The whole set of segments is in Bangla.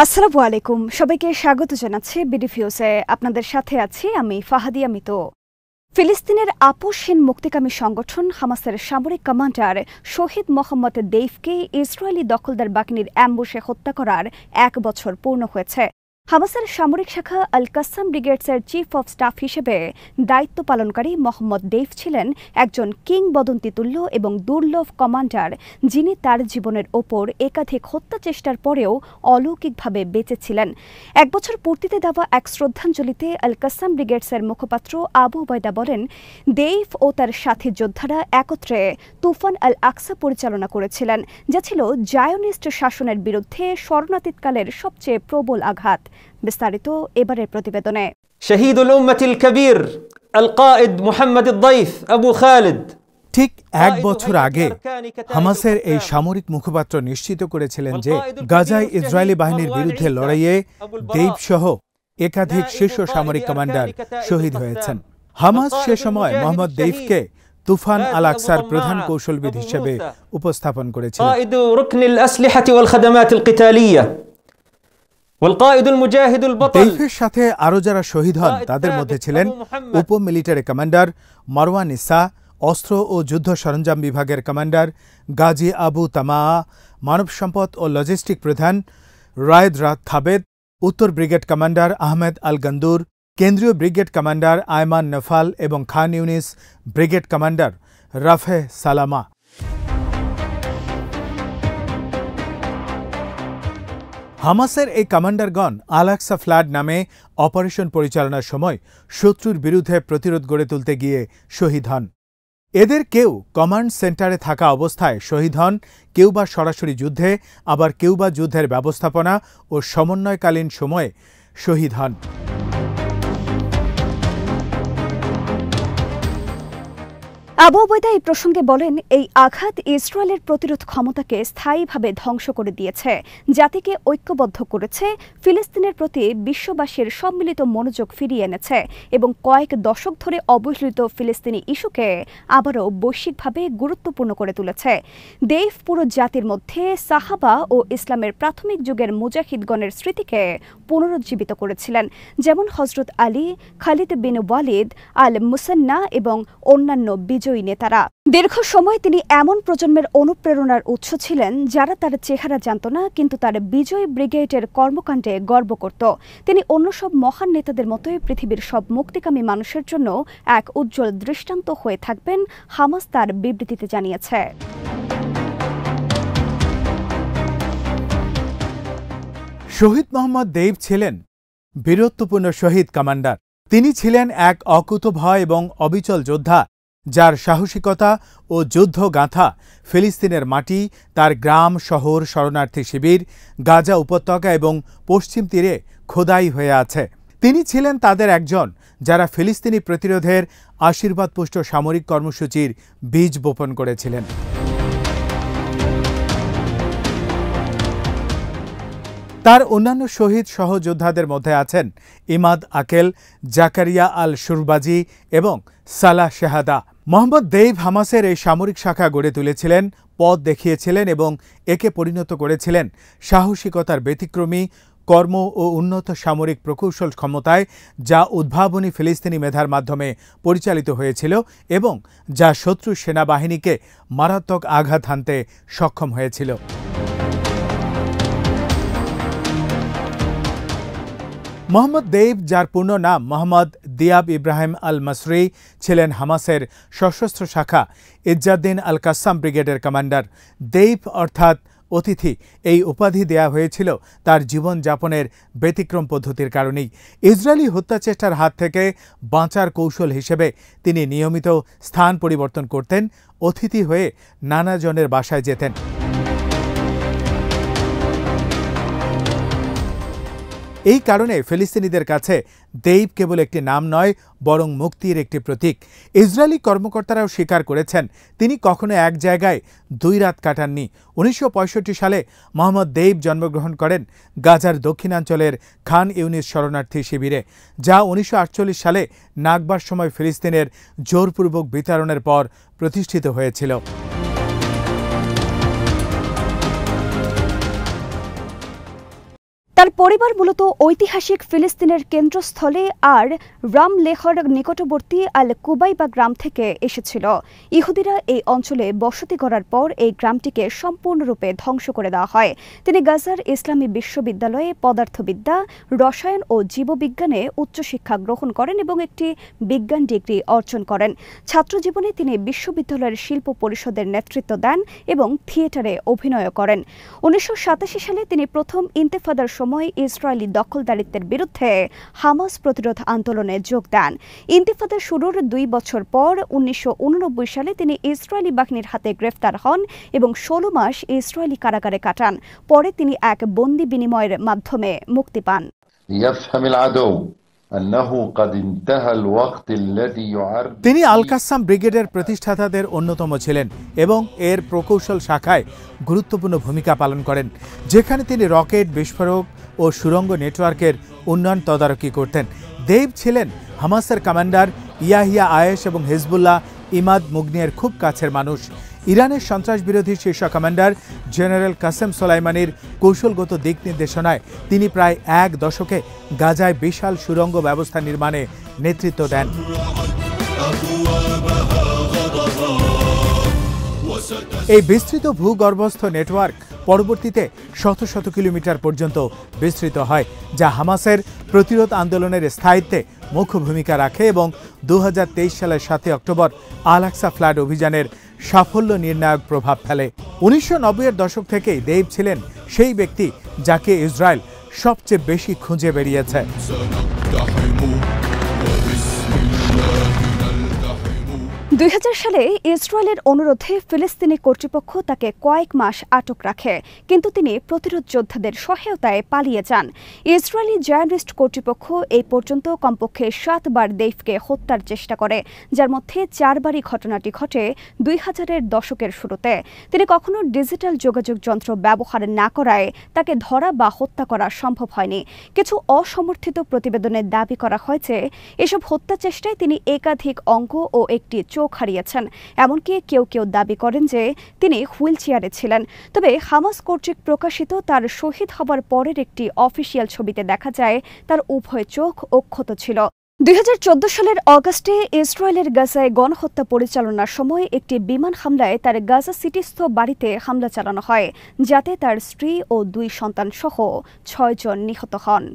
আসসালামু আলাইকুম, সবাইকে স্বাগত জানাচ্ছি বিডিফিউজে। আপনাদের সাথে আছি আমি ফাহাদিয়া মিতো। ফিলিস্তিনের আপোষহীন মুক্তিকামী সংগঠন হামাসের সামরিক কমান্ডার শহীদ মোহাম্মদ দেইফকে ইসরায়েলি দখলদার বাহিনীর অ্যাম্বুশে হত্যা করার ১ বছর পূর্ণ হয়েছে। হামাসের সামরিক শাখা আল কাসাম ব্রিগেডসের চিফ অব স্টাফ হিসেবে দায়িত্ব পালনকারী মোহাম্মদ দেইফ ছিলেন একজন কিংবদন্তিতুল্য এবং দুর্লভ কমান্ডার, যিনি তার জীবনের ওপর একাধিক হত্যা চেষ্টার পরেও অলৌকিকভাবে বেঁচেছিলেন। ১ বছর পূর্তিতে দেওয়া এক শ্রদ্ধাঞ্জলিতে আল কাসাম ব্রিগেডসের মুখপাত্র আবু উবায়দা বলেন, দেইফ ও তার সাথী যোদ্ধারা একত্রে তুফান আল আকসা পরিচালনা করেছিলেন, যা ছিল জায়োনিস্ট শাসনের বিরুদ্ধে শরণাতীতকালের সবচেয়ে প্রবল আঘাত। বিস্তারিত এবারের প্রতিবেদনে। শহীদুল উম্মতিল কবির আল কায়েদ মুহাম্মদ আদ-দাইফ আবু খালিদ। ঠিক ১ বছর আগে হামাসের এই সামরিক মুখপাত্র নিশ্চিত করেছিলেন যে গাজায় ইসরায়েলি বাহিনীর বিরুদ্ধে লড়াইয়ে দেইফ সহ একাধিক শীর্ষ সামরিক কমান্ডার শহীদ হয়েছেন। হামাস সে সময় মোহাম্মদ দেইফকে তুফান আল আকসার প্রধান কৌশলবিদ হিসেবে উপস্থাপন করেছিল। দেইফের সাথে আরও যারা শহীদ হন তাদের মধ্যে ছিলেন উপ মিলিটারি কমান্ডার মারওয়ান ইসা, অস্ত্র ও যুদ্ধ সরঞ্জাম বিভাগের কমান্ডার গাজী আবু তামা, মানব সম্পদ ও লজিস্টিক প্রধান রায়েদ থাবেদ, উত্তর ব্রিগেড কমান্ডার আহমেদ আল গন্দুর, কেন্দ্রীয় ব্রিগেড কমান্ডার আয়মান নফাল এবং খান ইউনিস ব্রিগেড কমান্ডার রাফে সালামা। হামাসের এই কমান্ডারগণ আল আকসা ফ্লাড নামে অপারেশন পরিচালনার সময় শত্রুর বিরুদ্ধে প্রতিরোধ গড়ে তুলতে গিয়ে শহীদ হন। এদের কেউ কমান্ড সেন্টারে থাকা অবস্থায় শহীদ হন, কেউ বা সরাসরি যুদ্ধে, আবার কেউ বা যুদ্ধের ব্যবস্থাপনা ও সমন্বয়কালীন সময়ে শহীদ হন। আবু উবায়দা এই প্রসঙ্গে বলেন, এই আঘাত ইসরায়েলের প্রতিরোধ ক্ষমতাকে স্থায়ীভাবে ধ্বংস করে দিয়েছে, জাতিকে ঐক্যবদ্ধ করেছে, ফিলিস্তিনের প্রতি বিশ্ববাসীর সম্মিলিত মনোযোগ ফিরিয়ে এনেছে এবং কয়েক দশক ধরে অবহেলিত ফিলিস্তিনি ইস্যুকে আবারও বৈশ্বিকভাবে গুরুত্বপূর্ণ করে তুলেছে। দেইফ পুরো জাতির মধ্যে সাহাবা ও ইসলামের প্রাথমিক যুগের মুজাহিদগণের স্মৃতিকে পুনরুজ্জীবিত করেছিলেন, যেমন হজরত আলী, খালিদ বিন ওয়ালিদ, আল মুসান্না এবং অন্যান্য বিজয়ী নেতারা। দীর্ঘ সময় তিনি এমন প্রজন্মের অনুপ্রেরণার উৎস ছিলেন যারা তার চেহারা জানত না, কিন্তু তার বিজয় ব্রিগেডের কর্মকাণ্ডে গর্ব করত। তিনি অন্য সব মহান নেতাদের মতোই পৃথিবীর সব মুক্তিকামী মানুষের জন্য এক উজ্জ্বল দৃষ্টান্ত হয়ে থাকবেন, হামাস তার বিবৃতিতে জানিয়েছে। শহীদ মোহাম্মদ দেইফ ছিলেন বীরত্বপূর্ণ শহীদ কমান্ডার। তিনি ছিলেন এক অকুতভয় এবং অবিচল যোদ্ধা, যার সাহসিকতা ও যুদ্ধ গাঁথা ফিলিস্তিনের মাটি, তার গ্রাম, শহর, শরণার্থী শিবির, গাজা উপত্যকা এবং পশ্চিম তীরে খোদাই হয়ে আছে। তিনি ছিলেন তাদের একজন যারা ফিলিস্তিনি প্রতিরোধের আশীর্বাদপুষ্ট সামরিক কর্মসূচির বীজ বপন করেছিলেন। তার অন্যান্য শহীদ সহযোদ্ধাদের মধ্যে আছেন ইমাদ আকেল, জাকারিয়া আল শুরবাজি এবং সালাহ শাহাদা। মোহাম্মদ দেইফ হামাসের এই সামরিক শাখা গড়ে তুলেছিলেন, পথ দেখিয়েছিলেন এবং একে পরিণত করেছিলেন সাহসিকতার ব্যতিক্রমী কর্ম ও উন্নত সামরিক প্রকৌশল ক্ষমতায়, যা উদ্ভাবনী ফিলিস্তিনি মেধার মাধ্যমে পরিচালিত হয়েছিল এবং যা শত্রু সেনাবাহিনীকে মারাত্মক আঘাত হানতে সক্ষম হয়েছিল। মোহাম্মদ দেইফ, যার পূর্ণ নাম মোহাম্মদ দিয়াব ইব্রাহিম আল মাসরি, ছিলেন হামাসের সশস্ত্র শাখা ইজ্জাদ্দিন আল কাসাম ব্রিগেডের কমান্ডার। দেইফ অর্থাৎ অতিথি এই উপাধি দেয়া হয়েছিল তার জীবনযাপনের ব্যতিক্রম পদ্ধতির কারণেই। ইসরায়েলি হত্যাচেষ্টার হাত থেকে বাঁচার কৌশল হিসেবে তিনি নিয়মিত স্থান পরিবর্তন করতেন, অতিথি হয়ে নানা জনের বাসায় যেতেন। এই কারণে ফিলিস্তিনিদের কাছে দেইফ কেবল একটি নাম নয়, বরং মুক্তির একটি প্রতীক। ইসরায়েলি কর্মকর্তারাও স্বীকার করেছেন তিনি কখনো এক জায়গায় 2 রাত কাটাননি। 1965 সালে মোহাম্মদ দেইফ জন্মগ্রহণ করেন গাজার দক্ষিণাঞ্চলের খান ইউনিস শরণার্থী শিবিরে, যা 1948 সালে নাকবার সময় ফিলিস্তিনের জোরপূর্বক বিতাড়নের পর প্রতিষ্ঠিত হয়েছিল। তার পরিবার মূলত ঐতিহাসিক ফিলিস্তিনের কেন্দ্রস্থলে আর রামলেহর নিকটবর্তী আল কুবাইবা গ্রাম থেকে এসেছিল। ইহুদিরা এই অঞ্চলে বসতি করার পর এই গ্রামটিকে সম্পূর্ণরূপে ধ্বংস করে দেওয়া হয়। তিনি গাজার ইসলামী বিশ্ববিদ্যালয়ে পদার্থবিদ্যা, রসায়ন ও জীববিজ্ঞানে উচ্চশিক্ষা গ্রহণ করেন এবং একটি বিজ্ঞান ডিগ্রি অর্জন করেন। ছাত্রজীবনে তিনি বিশ্ববিদ্যালয়ের শিল্প পরিষদের নেতৃত্ব দেন এবং থিয়েটারে অভিনয় করেন। 1987 সালে তিনি প্রথম ইন্তেফাদার সময় ইসরায়েলি দখলদারিত্বের বিরুদ্ধে হামাস প্রতিরোধ আন্দোলনে যোগ দেন। ইন্তিফাদা শুরুর 2 বছর পর 1989 সালে তিনি ইসরায়েলি বাহিনীর হাতে গ্রেফতার হন এবং 16 মাস ইসরায়েলি কারাগারে কাটান। পরে তিনি এক বন্দি বিনিময়ের মাধ্যমে মুক্তি পান। তিনি আল কাসাম ব্রিগেডের প্রতিষ্ঠাতাদের অন্যতম ছিলেন এবং এর প্রকৌশল শাখায় গুরুত্বপূর্ণ ভূমিকা পালন করেন, যেখানে তিনি রকেট, বিস্ফোরক ও সুড়ঙ্গ নেটওয়ার্কের উন্নয়ন তদারকি করতেন। দেব ছিলেন হামাসের কমান্ডার ইয়াহিয়া আয়েশ এবং হিজবুল্লাহ ইমাদ মুগনিয়ের খুব কাছের মানুষ। ইরানের সন্ত্রাস বিরোধী শীর্ষ কমান্ডার জেনারেল কাসেম সোলাইমানির কৌশলগত দিক নির্দেশনায় তিনি প্রায় 1 দশকে গাজায় বিশাল সুড়ঙ্গ ব্যবস্থা নির্মাণে নেতৃত্ব দেন। এই বিস্তৃত ভূগর্ভস্থ নেটওয়ার্ক পরবর্তীতে শত শত কিলোমিটার পর্যন্ত বিস্তৃত হয়, যা হামাসের প্রতিরোধ আন্দোলনের স্থায়িত্বে মুখ্য ভূমিকা রাখে এবং 2023 সালের 7 অক্টোবর আল আকসা ফ্লাড অভিযানের সাফল্য নির্ণায়ক প্রভাব ফেলে। 1990-এর দশক থেকেই দেব ছিলেন সেই ব্যক্তি যাকে ইসরায়েল সবচেয়ে বেশি খুঁজে বেরিয়েছে। 2000 সালে ইসরায়েলের অনুরোধে ফিলিস্তিনি কর্তৃপক্ষ তাকে কয়েক মাস আটক রাখে, কিন্তু তিনি প্রতিরোধ যোদ্ধাদের সহায়তায় পালিয়ে যান। ইসরায়েলি জায়নিস্ট কর্তৃপক্ষ এই পর্যন্ত কমপক্ষে 7 বার দেবকে হত্যার চেষ্টা করে, যার মধ্যে 4 বারই ঘটনাটি ঘটে 2000-এর দশকের শুরুতে। তিনি কখনো ডিজিটাল যোগাযোগ যন্ত্র ব্যবহার না করায় তাকে ধরা বা হত্যা করা সম্ভব হয়নি। কিছু অসমর্থিত প্রতিবেদনে দাবি করা হয় যে এসব হত্যা চেষ্টায় তিনি একাধিক অঙ্গ ও একটি চোখ হারিয়েছেন। এমনকি কেউ কেউ দাবি করেন যে তিনি হুইল চেয়ারে ছিলেন। তবে হামাস কর্তৃক প্রকাশিত তার শহীদ হবার পরের একটি অফিসিয়াল ছবিতে দেখা যায় তার উভয় চোখ অক্ষত ছিল। 2014 সালের অগাস্টে ইসরায়েলের গাজায় গণহত্যা পরিচালনার সময় একটি বিমান হামলায় তার গাজা সিটিস্থ বাড়িতে হামলা চালানো হয়, যাতে তার স্ত্রী ও 2 সন্তান সহ 6 জন নিহত হন।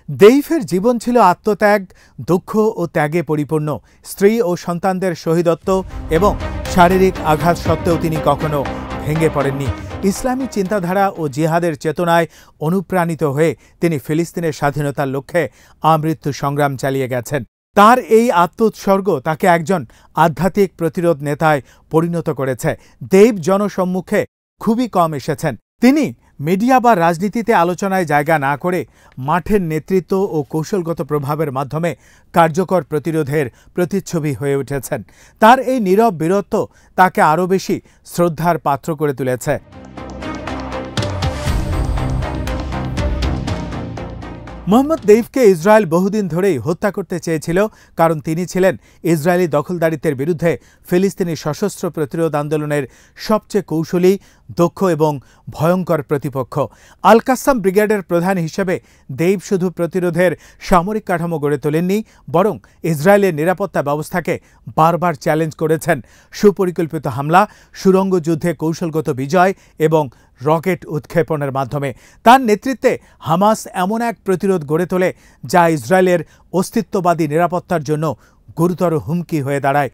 দেইফের জীবন ছিল আত্মত্যাগ, দুঃখ ও ত্যাগে পরিপূর্ণ। স্ত্রী ও সন্তানদের শহীদত্ব এবং শারীরিক আঘাত সত্ত্বেও তিনি কখনো ভেঙে পড়েননি। ইসলামী চিন্তাধারা ও জিহাদের চেতনায় অনুপ্রাণিত হয়ে তিনি ফিলিস্তিনের স্বাধীনতার লক্ষ্যে আমৃত্যু সংগ্রাম চালিয়ে গেছেন। তার এই আত্মোৎসর্গ তাকে একজন আধ্যাত্মিক প্রতিরোধ নেতায় পরিণত করেছে। দেব জনসম্মুখে খুবই কম এসেছেন। তিনি মিডিয়া বা রাজনীতিতে আলোচনায় জায়গা না করে মাঠের নেতৃত্ব ও কৌশলগত প্রভাবের মাধ্যমে কার্যকর প্রতিরোধের প্রতিচ্ছবি হয়ে উঠেছেন। তার এই নীরব বীরত্ব তাকে আরও বেশি শ্রদ্ধার পাত্র করে তুলেছে। মোহাম্মদ দেইফকে ইসরায়েল বহুদিন ধরেই হত্যা করতে চেয়েছিল, কারণ তিনি ছিলেন ইসরায়েলি দখলদারিত্বের বিরুদ্ধে ফিলিস্তিনি সশস্ত্র প্রতিরোধ আন্দোলনের সবচেয়ে কৌশলী, দক্ষ এবং ভয়ঙ্কর প্রতিপক্ষ। আল কাসাম ব্রিগেডের প্রধান হিসেবে দেইফ শুধু প্রতিরোধের সামরিক কাঠামো গড়ে তোলেননি, বরং ইসরায়েলের নিরাপত্তা ব্যবস্থাকে বারবার চ্যালেঞ্জ করেছেন। সুপরিকল্পিত হামলা, সুড়ঙ্গ যুদ্ধে কৌশলগত বিজয় এবং রকেট উৎক্ষেপণের মাধ্যমে তার নেতৃত্বে হামাস এমন এক প্রতিরোধ গড়ে তোলে যা ইসরায়েলের অস্তিত্ববাদী নিরাপত্তার জন্য গুরুতর হুমকি হয়ে দাঁড়ায়।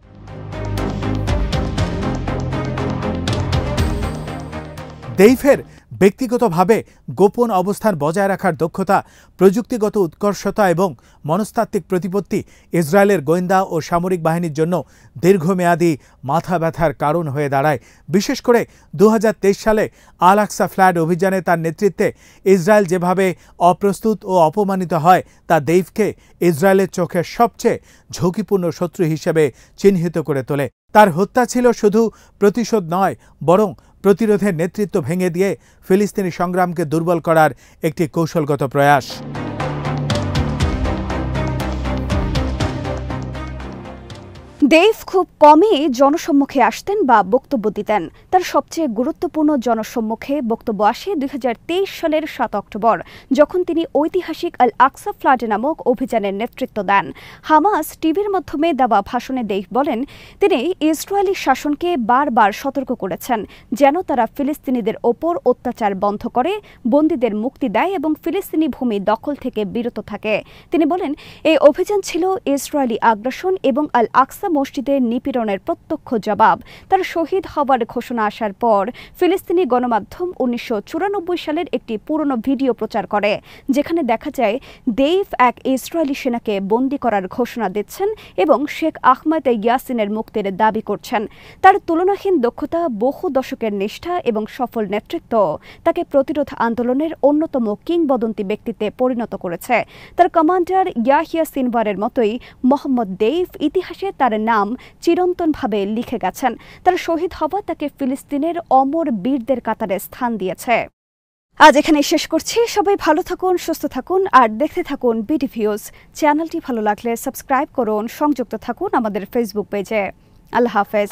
দেইফের ব্যক্তিগতভাবে গোপন অবস্থান বজায় রাখার দক্ষতা, প্রযুক্তিগত উৎকর্ষতা এবং মনস্তাত্ত্বিক প্রতিপত্তি ইসরায়েলের গোয়েন্দা ও সামরিক বাহিনীর জন্য দীর্ঘমেয়াদী মাথা ব্যথার কারণ হয়ে দাঁড়ায়। বিশেষ করে 2023 সালে আল আকসা ফ্লাড অভিযানে তার নেতৃত্বে ইসরায়েল যেভাবে অপ্রস্তুত ও অপমানিত হয়, তা দেইফকে ইসরায়েলের চোখে সবচেয়ে ঝুঁকিপূর্ণ শত্রু হিসেবে চিহ্নিত করে তোলে। তার হত্যা ছিল শুধু প্রতিশোধ নয়, বরং প্রতিরোধের নেতৃত্ব ভেঙে দিয়ে ফিলিস্তিনি সংগ্রামকে দুর্বল করার একটি কৌশলগত প্রয়াস। দেইভ খুব কমই জনসম্মুখে আসতেন বা বক্তব্য দিতেন। তার সবচেয়ে গুরুত্বপূর্ণ জনসম্মুখে বক্তব্য আসে 2023 সালের 7 অক্টোবর, যখন তিনি ঐতিহাসিক আল আকসা ফ্লাড নামক অভিযানের নেতৃত্ব দেন। হামাস টিভির মাধ্যমে দেওয়া ভাষণে দেইভ বলেন, তিনি ইসরায়েলি শাসনকে বারবার সতর্ক করেছেন যেন তারা ফিলিস্তিনিদের ওপর অত্যাচার বন্ধ করে, বন্দীদের মুক্তি দেয় এবং ফিলিস্তিনি ভূমি দখল থেকে বিরত থাকে। তিনি বলেন, এই অভিযান ছিল ইসরায়েলি আগ্রাসন এবং আল আকসা মসজিদের নিপীড়নের প্রত্যক্ষ জবাব। তার শহীদ হওয়ার ঘোষণা আসার পর ফিলিস্তিনি গণমাধ্যম 1994 সালের একটি পুরনো ভিডিও প্রচার করে, যেখানে দেখা যায় দেইভ এক ইসরায়েলি সেনাকে বন্দী করার ঘোষণা দিচ্ছেন এবং শেখ আহমেদ ইয়াসিনের মুক্তির দাবি করছেন। তার তুলনাহীন দক্ষতা, বহু দশকের নিষ্ঠা এবং সফল নেতৃত্ব তাকে প্রতিরোধ আন্দোলনের অন্যতম কিংবদন্তি ব্যক্তিত্বে পরিণত করেছে। তার কমান্ডার ইয়াহিয়া সিনওয়ারের মতোই মোহাম্মদ দেইভ ইতিহাসে তার নাম চিরন্তনভাবে লিখে গেছেন। তার শহীদ হওয়া তাকে ফিলিস্তিনের অমর বীরদের কাতারে স্থান দিয়েছে। আজ এখানে শেষ করছি। সবাই ভালো থাকুন, সুস্থ থাকুন আর দেখতে থাকুন বিডিভিউজ। চ্যানেলটি ভালো লাগলে সাবস্ক্রাইব করুন, সংযুক্ত থাকুন আমাদের ফেসবুক পেজে। আল্লাহ হাফেজ।